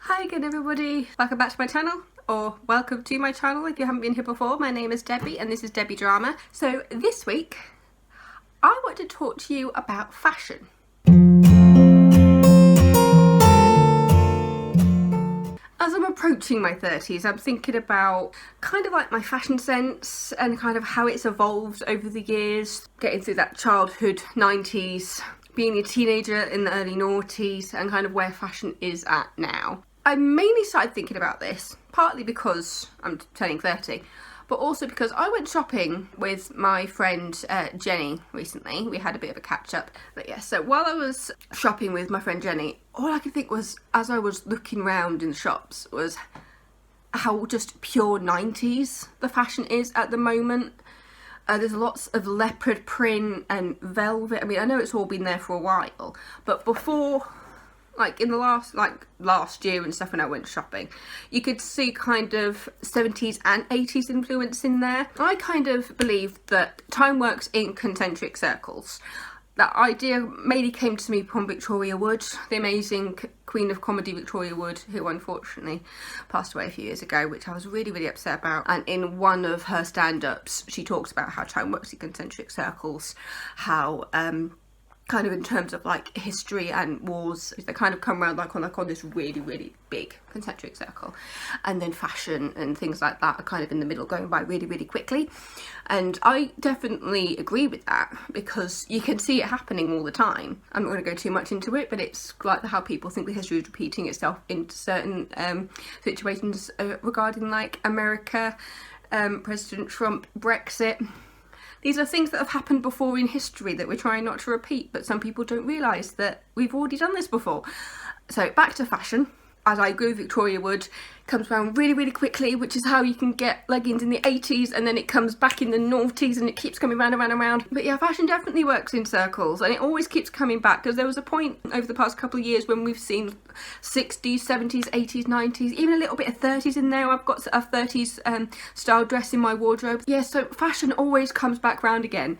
Hi again everybody, welcome back to my channel, or welcome to my channel if you haven't been here before. My name is Debbie and this is Debbie Drama. So this week I want to talk to you about fashion. As I'm approaching my 30s, I'm thinking about kind of like my fashion sense and kind of how it's evolved over the years, getting through that childhood 90s, being a teenager in the early noughties, and kind of where fashion is at now. I mainly started thinking about this, partly because I'm turning 30, but also because I went shopping with my friend Jenny recently. We had a bit of a catch up. But yeah, so while I was shopping with my friend Jenny, all I could think was, as I was looking around in the shops, was how just pure 90s the fashion is at the moment. There's lots of leopard print and velvet. I mean, I know it's all been there for a while, but before, like in the last year and stuff when I went shopping, you could see kind of 70s and 80s influence in there. I kind of believe that time works in concentric circles. That idea mainly came to me from Victoria Wood, the amazing Queen of Comedy Victoria Wood, who unfortunately passed away a few years ago, which I was really upset about. And in one of her stand-ups, she talks about how time works in concentric circles, how kind of in terms of like history and wars, they kind of come around like on this really big concentric circle, and then fashion and things like that are kind of in the middle, going by really quickly. And I definitely agree with that, because you can see it happening all the time. I'm not going to go too much into it, but it's like how people think the history is repeating itself into certain situations regarding like America, President Trump, Brexit. These are things that have happened before in history that we're trying not to repeat, but some people don't realise that we've already done this before. So back to fashion. As I grew, Victoria Wood comes around really quickly, which is how you can get leggings in the 80s, and then it comes back in the noughties and it keeps coming round. But yeah, fashion definitely works in circles, and it always keeps coming back, because there was a point over the past couple of years when we've seen 60s, 70s, 80s, 90s, even a little bit of 30s in there. I've got a 30s style dress in my wardrobe. Yeah, so fashion always comes back round again.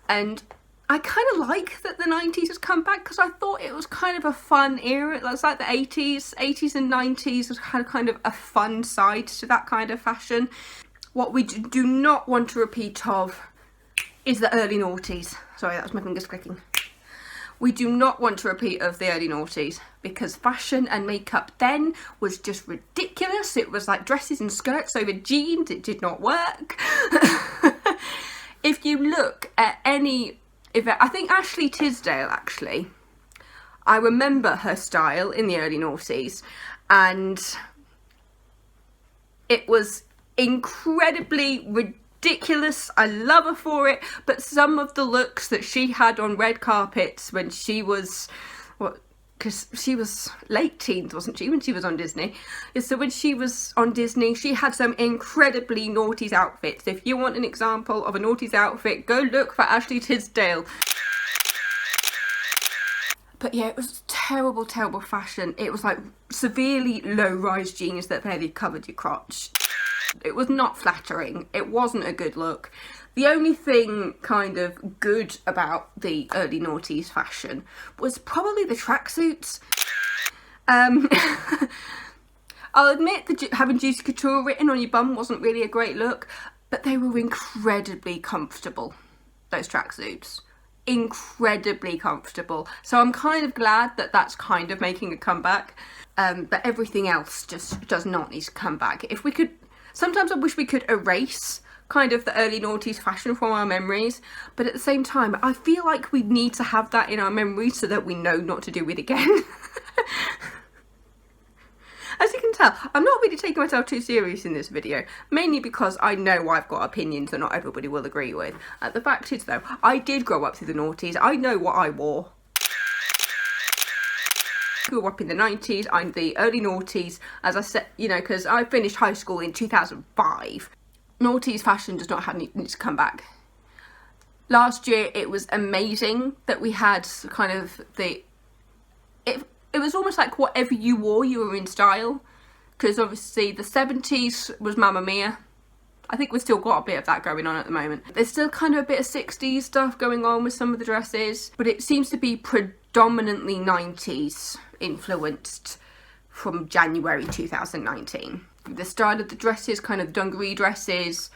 And I kind of like that the 90s has come back, because I thought it was kind of a fun era. It was like the 80s and 90s had kind of a fun side to that kind of fashion. What we do not want to repeat of is the early noughties. Sorry, that was my fingers clicking. We do not want to repeat of the early noughties, because fashion and makeup then was just ridiculous. It was like dresses and skirts over jeans. It did not work. If you look at any I think Ashley Tisdale, actually, I remember her style in the early noughties, and it was incredibly ridiculous. I love her for it, but some of the looks that she had on red carpets when she was, because she was late teens, wasn't she, when she was on Disney? So when she was on Disney, she had some incredibly noughties outfits. If you want an example of a noughties outfit, go look for Ashley Tisdale. But yeah, it was terrible fashion. It was like severely low-rise jeans that barely covered your crotch. It was not flattering. It wasn't a good look. The only thing kind of good about the early noughties fashion was probably the tracksuits. I'll admit that having Juicy Couture written on your bum wasn't really a great look, but they were incredibly comfortable, those tracksuits. Incredibly comfortable. So I'm kind of glad that that's kind of making a comeback, but everything else just does not need to come back. If we could, sometimes I wish we could erase kind of the early noughties fashion from our memories, but at the same time I feel like we need to have that in our memories so that we know not to do it again. As you can tell, I'm not really taking myself too serious in this video, mainly because I know I've got opinions that not everybody will agree with. The fact is though, I did grow up through the noughties. I know what I wore. Grew up in the 90s, I'm the early noughties, as I said, you know, because I finished high school in 2005. Noughties fashion does not need to come back. Last year it was amazing that we had kind of it was almost like whatever you wore, you were in style. Because obviously the 70s was Mamma Mia. I think we've still got a bit of that going on at the moment. There's still kind of a bit of 60s stuff going on with some of the dresses, but it seems to be predominantly 90s influenced from January 2019. The style of the dresses, kind of dungaree dresses,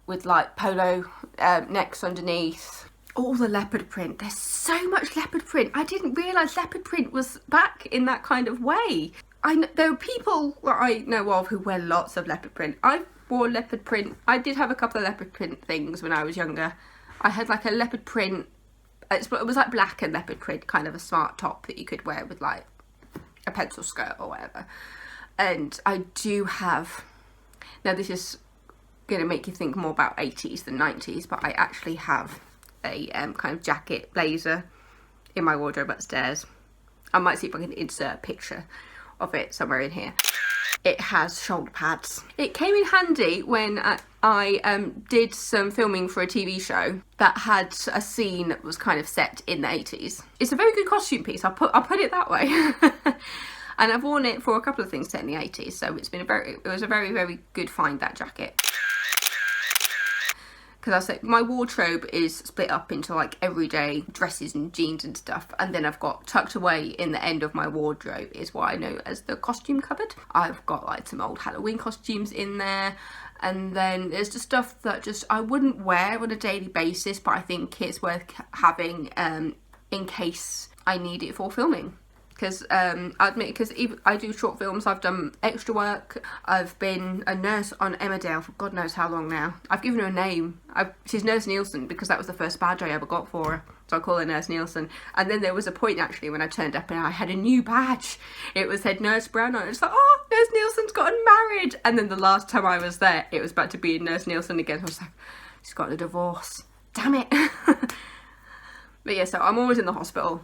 with like polo necks underneath. All the leopard print. There's so much leopard print. I didn't realise leopard print was back in that kind of way. There are people that I know of who wear lots of leopard print. I wore leopard print. I did have a couple of leopard print things when I was younger. I had like a leopard print, it was like black and leopard print, kind of a smart top that you could wear with like a pencil skirt or whatever. And I do have, now this is going to make you think more about 80s than 90s, but I actually have a kind of jacket blazer in my wardrobe upstairs. I might see if I can insert a picture of it somewhere in here. It has shoulder pads. It came in handy when I did some filming for a TV show that had a scene that was kind of set in the 80s. It's a very good costume piece, I'll put it that way. And I've worn it for a couple of things set in the 80s, so it was a very, very good find, that jacket. Because I say my wardrobe is split up into like everyday dresses and jeans and stuff, and then I've got tucked away in the end of my wardrobe is what I know as the costume cupboard. I've got like some old Halloween costumes in there, and then there's just stuff that just I wouldn't wear on a daily basis, but I think it's worth having in case I need it for filming. Because I do short films, I've done extra work, I've been a nurse on Emmerdale for God knows how long now. I've given her a name. She's Nurse Nielsen because that was the first badge I ever got for her, so I call her Nurse Nielsen. And then there was a point actually when I turned up and I had a new badge. It was said Nurse Brown on it. It's like, oh, Nurse Nielsen's gotten married. And then the last time I was there, it was about to be Nurse Nielsen again. I was like, she's got a divorce. Damn it. But yeah, so I'm always in the hospital.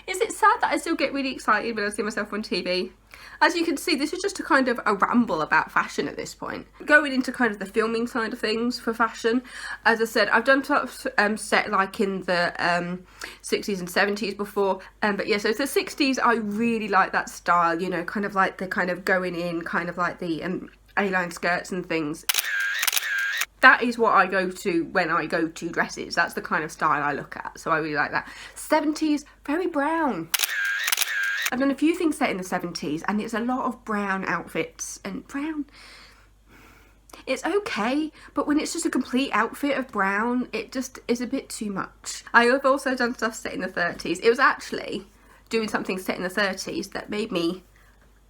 Is it sad that I still get really excited when I see myself on TV? As you can see, this is just a kind of a ramble about fashion at this point. Going into kind of the filming side of things for fashion, as I said, I've done stuff set like in the 60s and 70s before, but yeah, so it's the 60s. I really like that style, you know, kind of like the kind of going in, kind of like the A-line skirts and things. That is what I go to when I go to dresses. That's the kind of style I look at, so I really like that. 70s, very brown. I've done a few things set in the 70s, and it's a lot of brown outfits. And brown, it's okay, but when it's just a complete outfit of brown, it just is a bit too much. I have also done stuff set in the 30s. It was actually doing something set in the 30s that made me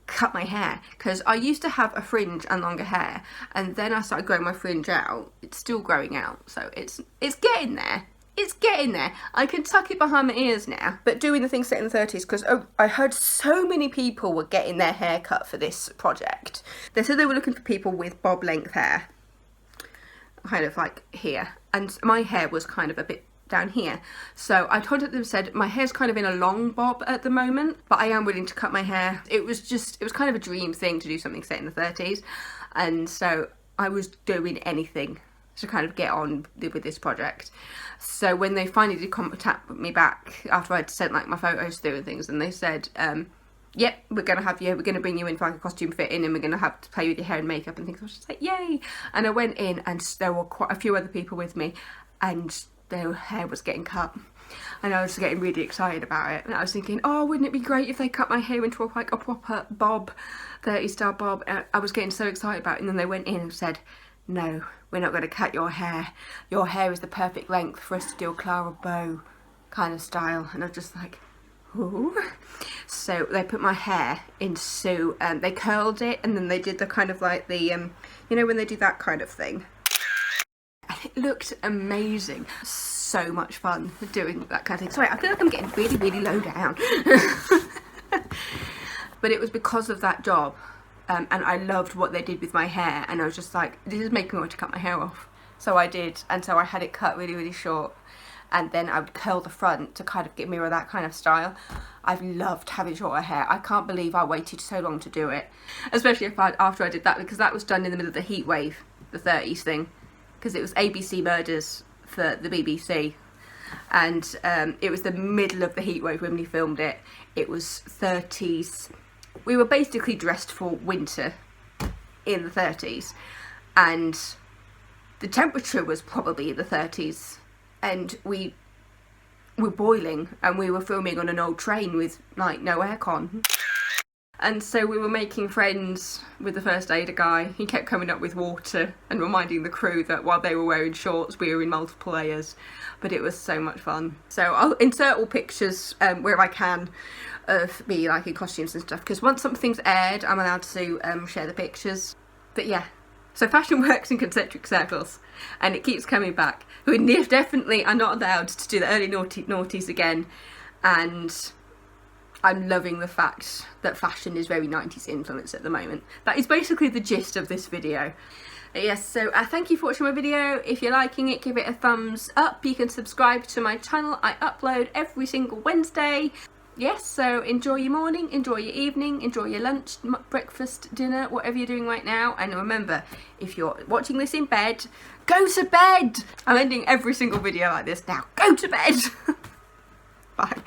cut my hair, because I used to have a fringe and longer hair, and then I started growing my fringe out. It's still growing out, so it's getting there. It's getting there. I can tuck it behind my ears now. But doing the thing set in the 30s, because I heard so many people were getting their hair cut for this project. They said they were looking for people with bob length hair, kind of like here, and my hair was kind of a bit down here, so I contacted them and said my hair's kind of in a long bob at the moment, but I am willing to cut my hair. It was kind of a dream thing to do something set in the 30s, and so I was doing anything to kind of get on with this project. So when they finally did contact me back after I'd sent like my photos through and things, and they said yep, we're gonna bring you in for like a costume fitting, and we're gonna have to play with your hair and makeup and things. I was just like, yay. And I went in, and there were quite a few other people with me, and their hair was getting cut, and I was getting really excited about it. And I was thinking, oh, wouldn't it be great if they cut my hair into a proper bob, 30s style bob. And I was getting so excited about it, and then they went in and said, no, we're not going to cut your hair. Your hair is the perfect length for us to do a Clara Bow kind of style. And I was just like, ooh. So they put my hair into, they curled it, and then they did the kind of like the, you know, when they do that kind of thing. It looked amazing. So much fun doing that kind of thing. Sorry, I feel like I'm getting really, really low down. But it was because of that job, and I loved what they did with my hair, and I was just like, this is making me want to cut my hair off. So I did, and so I had it cut really, really short, and then I would curl the front to kind of mirror that kind of style. I've loved having shorter hair. I can't believe I waited so long to do it, especially after I did that, because that was done in the middle of the heat wave, the 30s thing. Because it was ABC Murders for the BBC, and it was the middle of the heatwave when we filmed it. It was 30s. We were basically dressed for winter in the 30s, and the temperature was probably in the 30s, and we were boiling, and we were filming on an old train with like no aircon. And so we were making friends with the first aider guy. He kept coming up with water and reminding the crew that while they were wearing shorts, we were in multiple layers. But it was so much fun. So I'll insert all pictures where I can of me like in costumes and stuff, because once something's aired, I'm allowed to share the pictures. But yeah, so fashion works in concentric circles, and it keeps coming back. We definitely are not allowed to do the early noughties again, and I'm loving the fact that fashion is very 90s influence at the moment. That is basically the gist of this video. Yes, so thank you for watching my video. If you're liking it, give it a thumbs up. You can subscribe to my channel. I upload every single Wednesday. Yes, so enjoy your morning, enjoy your evening, enjoy your lunch, breakfast, dinner, whatever you're doing right now. And remember, if you're watching this in bed, go to bed! I'm ending every single video like this now. Go to bed! Bye.